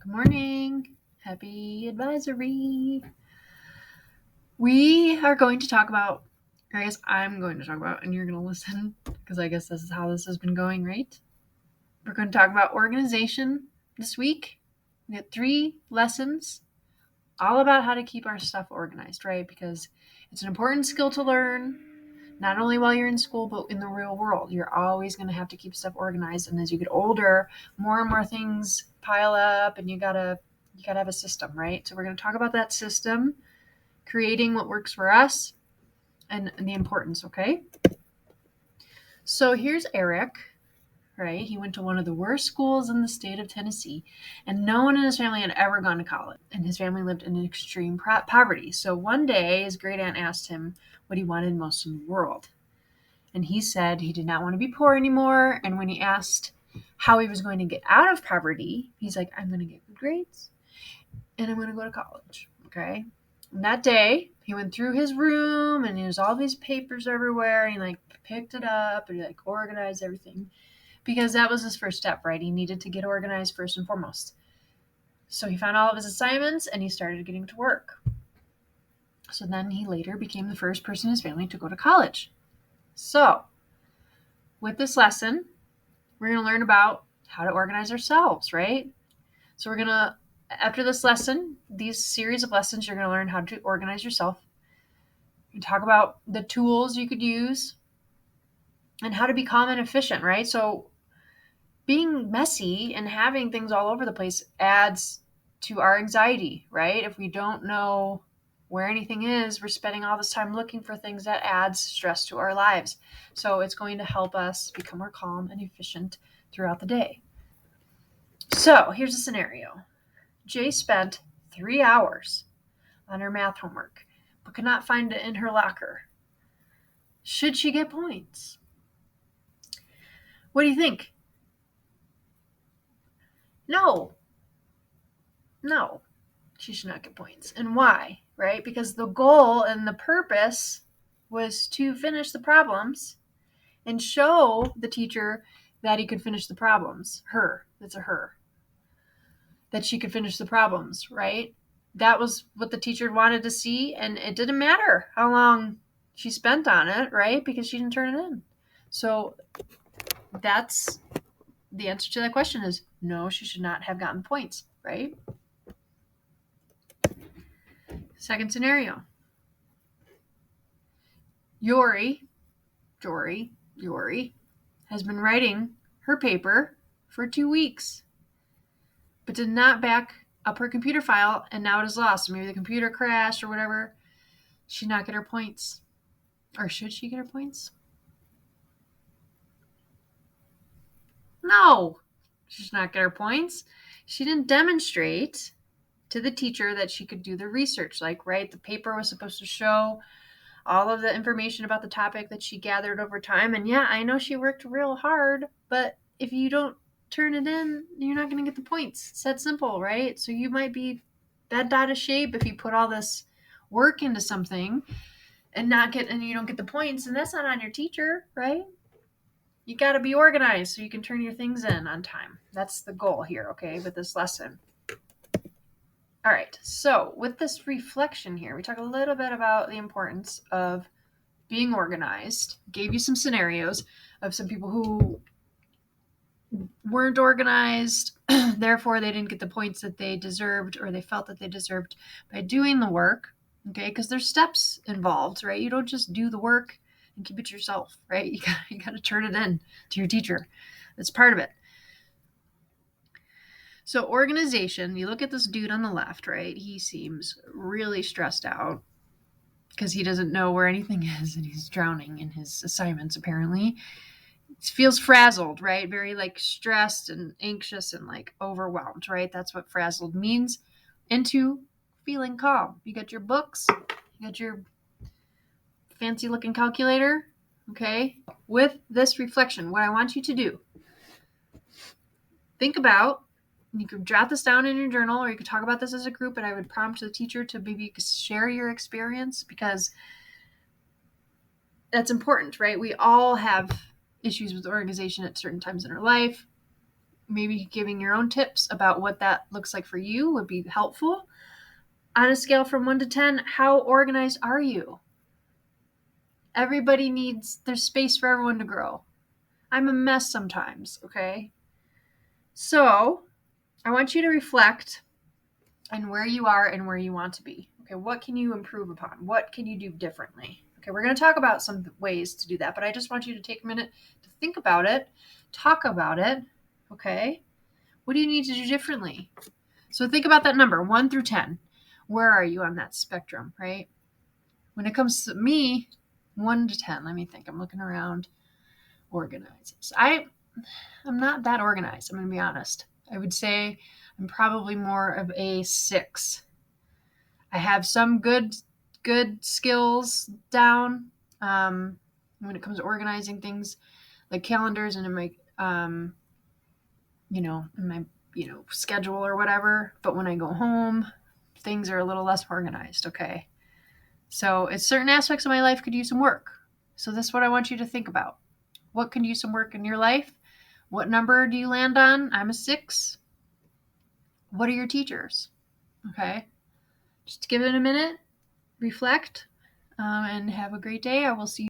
Good morning. Happy advisory. We are going to talk about, or I guess I'm going to talk about, and you're going to listen because I guess this is how this has been going, right? We're going to talk about organization this week. We got 3 lessons all about how to keep our stuff organized, right? Because it's an important skill to learn, not only while you're in school, but in the real world. You're always going to have to keep stuff organized. And as you get older, more and more things pile up and you gotta have a system, right? So we're going to talk about that system, creating what works for us, and the importance, okay? So here's Eric, right? He went to one of the worst schools in the state of Tennessee, and no one in his family had ever gone to college, and his family lived in extreme poverty. So one day, his great aunt asked him what he wanted most in the world. And he said he did not want to be poor anymore. And when he asked how he was going to get out of poverty, he's like, I'm going to get good grades and I'm going to go to college. Okay. And that day, he went through his room and there's all these papers everywhere. And he like picked it up and he like organized everything because that was his first step, right? He needed to get organized first and foremost. So he found all of his assignments and he started getting to work. So then he later became the first person in his family to go to college. So, with this lesson, we're going to learn about how to organize ourselves, right? So, we're going to, after this lesson, these series of lessons, you're going to learn how to organize yourself. You talk about the tools you could use and how to be calm and efficient, right? So, being messy and having things all over the place adds to our anxiety, right? If we don't know where anything is, we're spending all this time looking for things that adds stress to our lives. So it's going to help us become more calm and efficient throughout the day. So here's a scenario. Jay spent 3 hours on her math homework, but could not find it in her locker. Should she get points? What do you think? No, she should not get points. And why? Right? Because the goal and the purpose was to finish the problems and show the teacher that he could finish the problems. That's a her. That she could finish the problems, right? That was what the teacher wanted to see, and it didn't matter how long she spent on it, right? Because she didn't turn it in. So that's the answer to that question is no, she should not have gotten points, right? Second scenario. Yori has been writing her paper for 2 weeks, but did not back up her computer file, and now it is lost. Maybe the computer crashed or whatever. She not get her points. Or should she get her points? No, she should not get her points. She didn't demonstrate to the teacher that she could do the research. Like, right, the paper was supposed to show all of the information about the topic that she gathered over time. And yeah, I know she worked real hard, but if you don't turn it in, you're not going to get the points. It's that simple, right? So you might be bent out of shape if you put all this work into something and you don't get the points, and that's not on your teacher, right? You got to be organized so you can turn your things in on time. That's the goal here, okay, with this lesson. All right, so with this reflection here, we talk a little bit about the importance of being organized. Gave you some scenarios of some people who weren't organized, therefore they didn't get the points that they deserved or they felt that they deserved by doing the work, okay, because there's steps involved, right? You don't just do the work and keep it to yourself, right? You got to turn it in to your teacher. That's part of it. So organization, you look at this dude on the left, right? He seems really stressed out because he doesn't know where anything is and he's drowning in his assignments apparently. He feels frazzled, right? Very like stressed and anxious and like overwhelmed, right? That's what frazzled means. Into feeling calm. You got your books, you got your fancy looking calculator, okay? With this reflection, what I want you to do, think about, you could jot this down in your journal or you could talk about this as a group, and I would prompt the teacher to maybe share your experience because that's important, right? We all have issues with organization at certain times in our life. maybe giving your own tips about what that looks like for you would be helpful. On a scale from 1 to 10, how organized are you? There's space for everyone to grow. I'm a mess sometimes, okay? So I want you to reflect on where you are and where you want to be. Okay, what can you improve upon? What can you do differently? Okay, we're going to talk about some ways to do that, but I just want you to take a minute to think about it, talk about it, okay? What do you need to do differently? So think about that number, 1 through 10. Where are you on that spectrum, right? When it comes to me, 1 to 10, let me think. I'm looking around. Organized. I'm not that organized, I'm going to be honest. I would say I'm probably more of a 6. I have some good skills down when it comes to organizing things like calendars and in my schedule or whatever. But when I go home, things are a little less organized. Okay, so it's certain aspects of my life could use some work. So this is what I want you to think about. What can use some work in your life? What number do you land on? I'm a 6. What are your teachers? Okay, just give it a minute, reflect, and have a great day. I will see you.